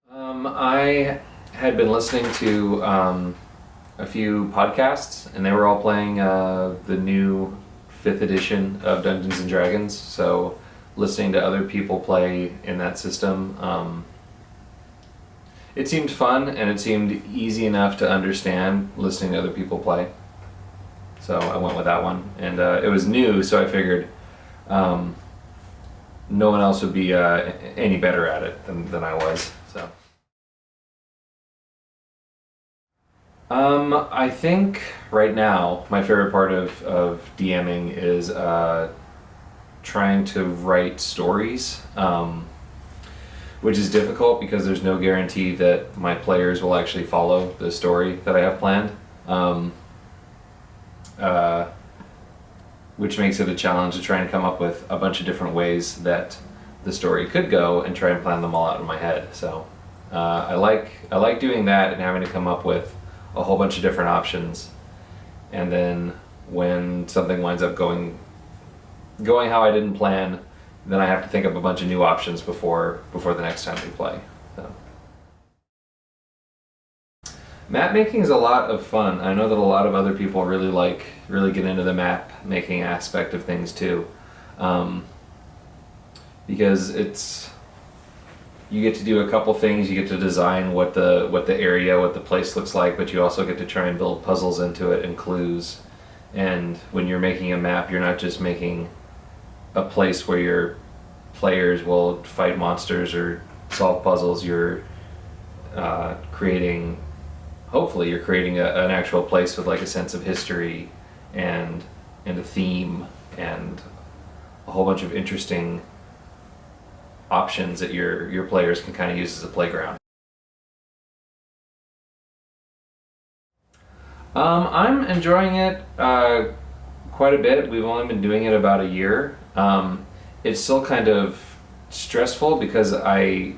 I had been listening to a few podcasts, and they were all playing the new 5th edition of Dungeons and Dragons. So, listening to other people play in that system, it seemed fun and it seemed easy enough to understand listening to other people play. So I went with that one, and it was new, so I figured no one else would be any better at it than I was. So. I think right now my favorite part of DMing is trying to write stories, which is difficult because there's no guarantee that my players will actually follow the story that I have planned, which makes it a challenge to try and come up with a bunch of different ways that the story could go and try and plan them all out in my head. So I like doing that and having to come up with a whole bunch of different options, and then when something winds up going how I didn't plan, then I have to think up a bunch of new options before the next time we play. So. Map making is a lot of fun. I know that a lot of other people really get into the map making aspect of things too, because you get to do a couple things. You get to design what the place looks like, but you also get to try and build puzzles into it and clues. And when you're making a map, you're not just making a place where your players will fight monsters or solve puzzles. Hopefully you're creating an actual place with like a sense of history and a theme and a whole bunch of interesting options that your players can kind of use as a playground. I'm enjoying it quite a bit. We've only been doing it about a year. It's still kind of stressful because I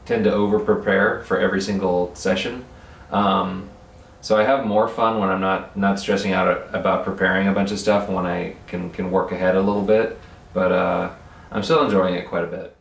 tend to over prepare for every single session. So I have more fun when I'm not stressing out about preparing a bunch of stuff, and when I can work ahead a little bit, but I'm still enjoying it quite a bit.